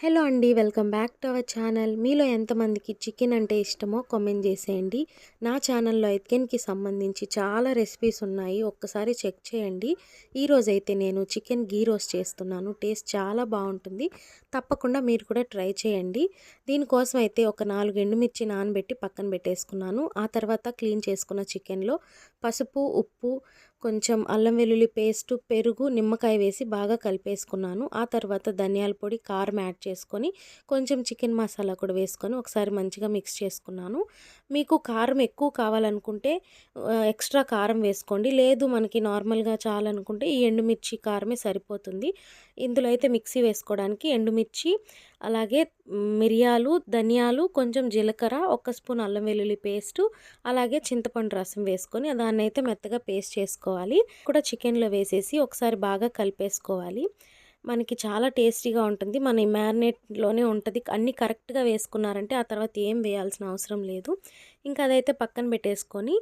Hello అండి, welcome back to our channel. మీలో ఎంతమందికి చికెన్ అంటే ఇష్టమో కామెంట్ చేసేయండి. నా ఛానల్లో చికెన్కి సంబంధించి చాలా రెసిపీస్ ఉన్నాయి, ఒక్కసారి చెక్ చేయండి. ఈరోజైతే నేను చికెన్ గీ రోస్ట్ చేస్తున్నాను. టేస్ట్ చాలా బాగుంటుంది, తప్పకుండా మీరు కూడా ట్రై చేయండి. దీనికోసం అయితే ఒక 4 ఎండుమిర్చి నానబెట్టి పక్కన పెట్టేసుకున్నాను. ఆ తర్వాత క్లీన్ చేసుకున్న చికెన్లో పసుపు, ఉప్పు, కొంచెం అల్లం వెల్లుల్లి పేస్టు, పెరుగు, నిమ్మకాయ వేసి బాగా కలిపేసుకున్నాను. ఆ తర్వాత ధనియాల పొడి, కారం యాడ్ చేసుకొని కొంచెం చికెన్ మసాలా కూడా వేసుకొని ఒకసారి మంచిగా మిక్స్ చేసుకున్నాను. మీకు కారం ఎక్కువ కావాలనుకుంటే ఎక్స్ట్రా కారం వేసుకోండి, లేదు మనకి నార్మల్గా చాలనుకుంటే ఈ ఎండుమిర్చి కారమే సరిపోతుంది. ఇందులో అయితే మిక్సీ వేసుకోవడానికి ఎండుమిర్చి, అలాగే మిరియాలు, ధనియాలు, కొంచెం జీలకర్ర, 1 స్పూన్ అల్లం వెల్లుల్లి పేస్టు, అలాగే చింతపండు రసం వేసుకొని దాన్ని అయితే మెత్తగా పేస్ట్ చేసుకోవాలి. కూడా చికెన్లో వేసేసి ఒకసారి బాగా కలిపేసుకోవాలి. మనకి చాలా టేస్టీగా ఉంటుంది. మన మ్యారినేట్లోనే ఉంటుంది. అన్నీ కరెక్ట్గా వేసుకున్నారంటే ఆ తర్వాత ఏం వేయాల్సిన అవసరం లేదు. ఇంకా అదైతే పక్కన పెట్టేసుకొని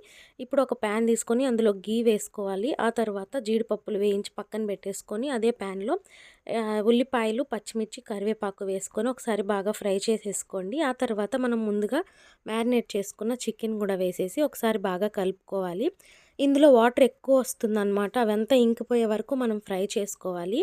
ఇప్పుడు ఒక ప్యాన్ తీసుకొని అందులో గీ వేసుకోవాలి. ఆ తర్వాత జీడిపప్పులు వేయించి పక్కన పెట్టేసుకొని అదే ప్యాన్లో ఉల్లిపాయలు, పచ్చిమిర్చి, కరివేపాకు వేసుకొని ఒకసారి బాగా ఫ్రై చేసేసుకోండి. ఆ తర్వాత మనం ముందుగా మ్యారినేట్ చేసుకున్న చికెన్ కూడా వేసేసి ఒకసారి బాగా కలుపుకోవాలి. ఇందులో వాటర్ ఎక్కువ వస్తుందన్నమాట, అవంతా ఇంకిపోయే వరకు మనం ఫ్రై చేసుకోవాలి.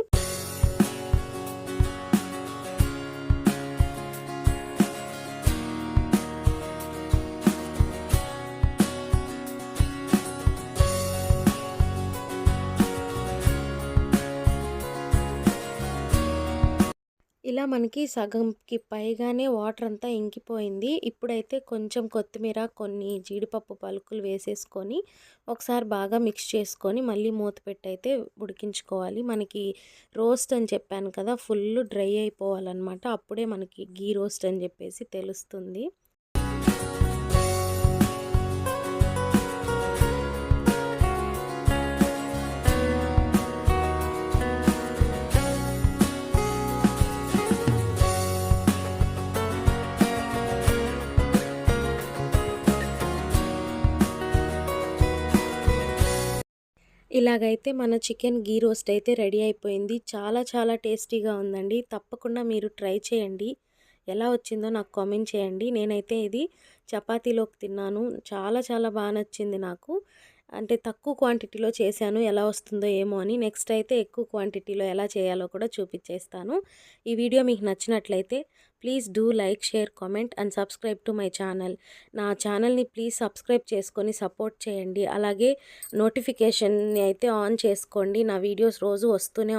ఇలా మనకి సగంకి పైగానే వాటర్ అంతా ఇంకిపోయింది. ఇప్పుడైతే కొంచెం కొత్తిమీర, కొన్ని జీడిపప్పు పలుకులు వేసేసుకొని ఒకసారి బాగా మిక్స్ చేసుకొని మళ్ళీ మూత పెట్టయితే ఉడికించుకోవాలి. మనకి రోస్ట్ అని చెప్పాను కదా, ఫుల్ డ్రై అయిపోవాలన్నమాట. అప్పుడే మనకి గీ రోస్ట్ అని చెప్పేసి తెలుస్తుంది. ఇలాగైతే మన చికెన్ గీ రోస్ట్ అయితే రెడీ అయిపోయింది. చాలా చాలా టేస్టీగా ఉందండి. తప్పకుండా మీరు ట్రై చేయండి. ఎలా వచ్చిందో నాకు కామెంట్ చేయండి. నేనైతే ఇది చపాతీలోకి తిన్నాను. చాలా చాలా బాగా నచ్చింది నాకు. అంటే తక్కువ క్వాంటిటీలో చేశాను, ఎలా వస్తుందో ఏమో అని. నెక్స్ట్ అయితే ఎక్కువ క్వాంటిటీలో ఎలా చేయాలో కూడా చూపించేస్తాను. ఈ వీడియో మీకు నచ్చినట్లయితే please do like, share, comment and subscribe to my channel. నా ఛానల్ని ప్లీజ్ సబ్స్క్రైబ్ చేసుకొని సపోర్ట్ చేయండి. అలాగే నోటిఫికేషన్ని అయితే ఆన్ చేసుకోండి. నా వీడియోస్ రోజు వస్తూనే